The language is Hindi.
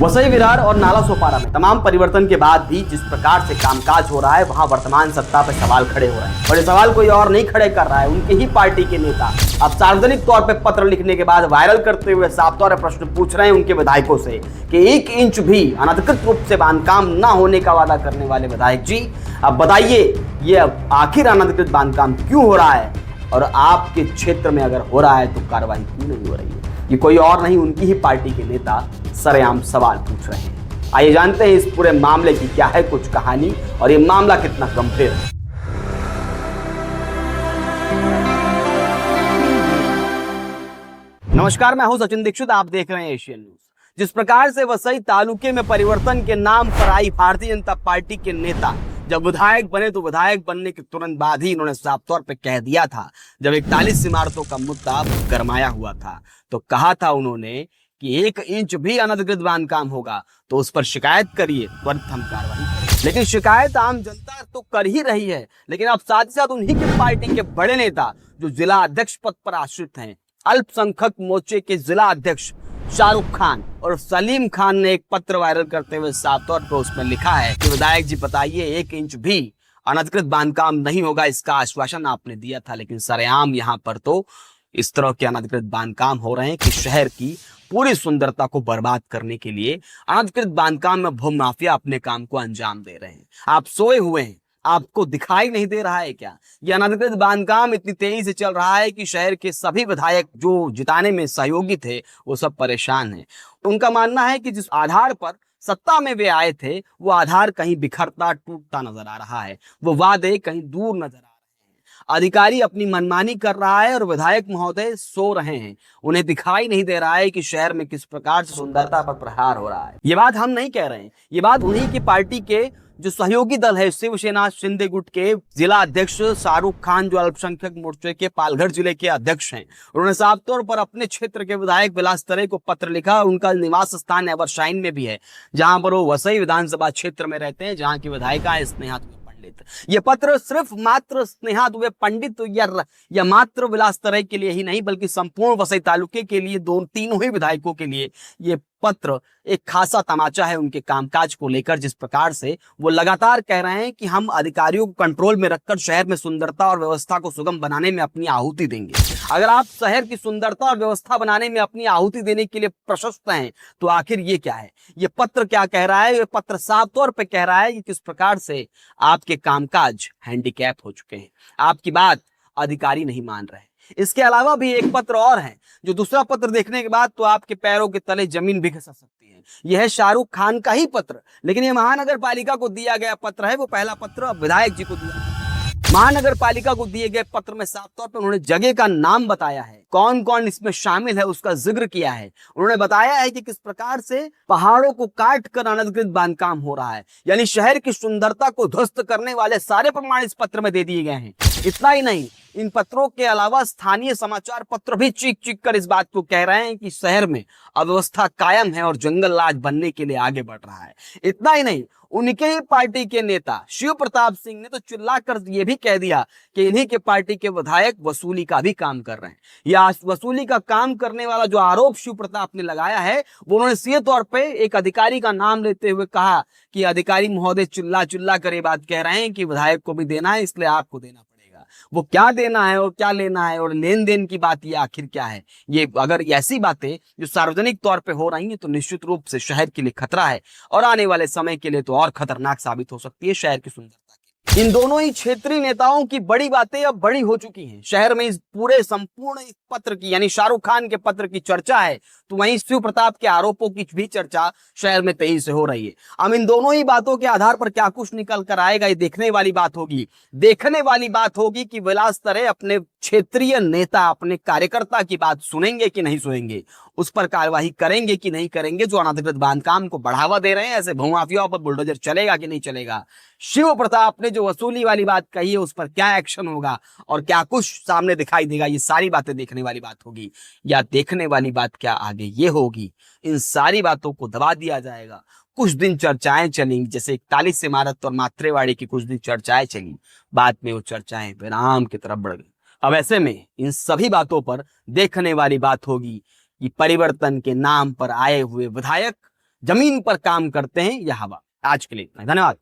वसई विरार और नाला सोपारा में तमाम परिवर्तन के बाद भी जिस प्रकार से कामकाज हो रहा है, वहां वर्तमान सत्ता पर सवाल खड़े हो रहे हैं। और ये सवाल कोई और नहीं खड़े कर रहा है, उनके ही पार्टी के नेता अब सार्वजनिक तौर पर पत्र लिखने के बाद वायरल करते हुए साफ तौर पर प्रश्न पूछ रहे हैं उनके विधायकों से कि 1 इंच भी अनधिकृत रूप से बांधकाम न होने का वादा करने वाले विधायक जी, अब बताइए ये आखिर अनधिकृत बांधकाम क्यों हो रहा है, और आपके क्षेत्र में अगर हो रहा है तो कार्रवाई क्यों नहीं हो रही है। ये कोई और नहीं, उनकी ही पार्टी के नेता सरेआम सवाल पूछ रहे हैं। आइए जानते हैं इस पूरे मामले की क्या है कुछ कहानी और ये मामला कितना गंभीर है। नमस्कार, मैं हूं सचिन दीक्षित, आप देख रहे हैं एशियन न्यूज। जिस प्रकार से वसई तालुके में परिवर्तन के नाम पर आई भारतीय जनता पार्टी के नेता जब विधायक बने तो विधायक बनने के तुरंत बाद ही इन्होंने साफ तौर पे कह दिया था, जब 41 इमारतों का मुद्दा गरमाया हुआ था तो कहा था उन्होंने कि 1 इंच भी अनधिकृत बांधकाम होगा तो उस पर शिकायत करिए, त्वरित हम कार्रवाई करें। लेकिन शिकायत आम जनता तो कर ही रही है, लेकिन अब साथ ही साथ उन्हीं की पार्टी के बड़े नेता जो जिला अध्यक्ष पद पर आश्रित हैं, अल्पसंख्यक मोर्चे के जिला अध्यक्ष शाहरुख खान और सलीम खान ने एक पत्र वायरल करते हुए साफ तौर पर उसमें लिखा है कि विधायक जी बताइए 1 इंच भी अनधिकृत बांधकाम नहीं होगा, इसका आश्वासन आपने दिया था, लेकिन सरेआम यहाँ पर तो इस तरह के अनधिकृत बांधकाम हो रहे हैं कि शहर की पूरी सुंदरता को बर्बाद करने के लिए अनधिकृत बांधकाम में भूमाफिया अपने काम को अंजाम दे रहे हैं। आप सोए हुए हैं, आपको दिखाई नहीं दे रहा है क्या? ये अनधिकृत बांधकाम इतनी तेजी से चल रहा है कि शहर के सभी विधायक जो जिताने में सहयोगी थे वो सब परेशान हैं। उनका मानना है कि जिस आधार पर सत्ता में वे आए थे वो आधार कहीं बिखरता टूटता नजर आ रहा है, वो वादे कहीं दूर नजर आ रहे हैं, अधिकारी अपनी मनमानी कर रहा है और विधायक महोदय सो रहे हैं। उन्हें दिखाई नहीं दे रहा है कि शहर में किस प्रकार से सुंदरता पर प्रहार हो रहा है। ये बात हम नहीं कह रहे हैं, ये बात उन्हीं की पार्टी के जो सहयोगी दल है शिवसेना शिंदे गुट के जिला अध्यक्ष शाहरुख खान, जो अल्पसंख्यक मोर्चे के पालघर जिले के अध्यक्ष हैं, उन्होंने साफ तौर पर अपने क्षेत्र के विधायक विलास तरे को पत्र लिखा। उनका निवास स्थान एवरशाइन में भी है, जहां पर वो वसई विधानसभा क्षेत्र में रहते हैं, जहां की विधायिका है स्नेहा दुबे पंडित। ये पत्र सिर्फ मात्र स्नेहा दुबे पंडित या मात्र विलास तरे के लिए ही नहीं, बल्कि संपूर्ण वसई तालुके के लिए, तीनों ही विधायकों के लिए ये पत्र एक खासा तमाचा है उनके कामकाज को लेकर। जिस प्रकार से वो लगातार कह रहे हैं कि हम अधिकारियों को कंट्रोल में रखकर शहर में सुंदरता और व्यवस्था को सुगम बनाने में अपनी आहुति देंगे। अगर आप शहर की सुंदरता और व्यवस्था बनाने में अपनी आहुति देने के लिए प्रशस्त हैं तो आखिर ये क्या है? ये पत्र क्या कह रहा है? ये पत्र साफ तौर पर कह रहा है कि किस प्रकार से आपके कामकाज हैंडीकैप हो चुके हैं, आपकी बात अधिकारी नहीं मान रहे। इसके अलावा भी एक पत्र और है, जो दूसरा पत्र देखने के बाद तो आपके पैरों के तले जमीन भी खिसक सकती है। यह है शाहरुख खान का ही पत्र, लेकिन यह महानगर पालिका को दिया गया पत्र है। वो पहला पत्र अब विधायक जी को दिया। महानगर पालिका को दिए गए पत्र में साफ तौर पर उन्होंने जगह का नाम बताया है, कौन कौन इसमें शामिल है उसका जिक्र किया है। उन्होंने बताया है कि किस प्रकार से पहाड़ों को काट कर अनधिकृत बांधकाम हो रहा है, यानी शहर की सुंदरता को ध्वस्त करने वाले सारे प्रमाण इस पत्र में दे दिए गए हैं। इतना ही नहीं, इन पत्रों के अलावा स्थानीय समाचार पत्र भी चीख चीख कर इस बात को कह रहे हैं कि शहर में अव्यवस्था कायम है और जंगल राज बनने के लिए आगे बढ़ रहा है। इतना ही नहीं, उनके ही पार्टी के नेता शिव प्रताप सिंह ने तो चिल्लाकर यह भी कह दिया कि इन्हीं के पार्टी के विधायक वसूली का भी काम कर रहे हैं। या वसूली का काम करने वाला जो आरोप शिव प्रताप ने लगाया है, वो उन्होंने सीधे तौर पे एक अधिकारी का नाम लेते हुए कहा कि अधिकारी महोदय चिल्ला कर ये बात कह रहे हैं कि विधायक को भी देना है, इसलिए आपको देना पड़ेगा। वो क्या देना है और क्या लेना है और लेन देन की बात ये आखिर क्या है? ये अगर ऐसी बातें जो सार्वजनिक तौर पे हो रही हैं तो निश्चित रूप से शहर के लिए खतरा है और आने वाले समय के लिए तो और खतरनाक साबित हो सकती है शहर की सुंदरता की। इन दोनों ही क्षेत्रीय नेताओं की बड़ी बातें अब बड़ी हो चुकी हैं शहर में। इस पूरे संपूर्ण इस पत्र की, यानी शाहरुख खान के पत्र की चर्चा है, तो वहीं शिव प्रताप के आरोपों की भी चर्चा शहर में तेजी से हो रही है। अब इन दोनों ही बातों के आधार पर क्या कुछ निकल कर आएगा, ये देखने वाली बात होगी। देखने वाली बात होगी कि विलास तरे अपने क्षेत्रीय नेता, अपने कार्यकर्ता की बात सुनेंगे कि नहीं सुनेंगे, उस पर कार्यवाही करेंगे कि नहीं करेंगे। जो अनधिकृत बांधकाम को बढ़ावा दे रहे हैं, ऐसे भूमाफियाओं पर बुलडोजर चलेगा कि नहीं चलेगा। शिव प्रताप ने जो वसूली वाली बात कही है, उस पर क्या एक्शन होगा और क्या कुछ सामने दिखाई देगा, ये सारी बातें देखने वाली बात होगी। या देखने वाली बात क्या आगे ये होगी, इन सारी बातों को दबा दिया जाएगा। कुछ दिन चर्चाएं चलेंगी, जैसे 41 इमारत और मात्रेवाड़ी की कुछ दिन चर्चाएं चली, बाद में वो चर्चाएं विराम की तरफ बढ़ गई। अब ऐसे में इन सभी बातों पर देखने वाली बात होगी कि परिवर्तन के नाम पर आए हुए विधायक जमीन पर काम करते हैं या हवा। आज के लिए इतना ही। धन्यवाद।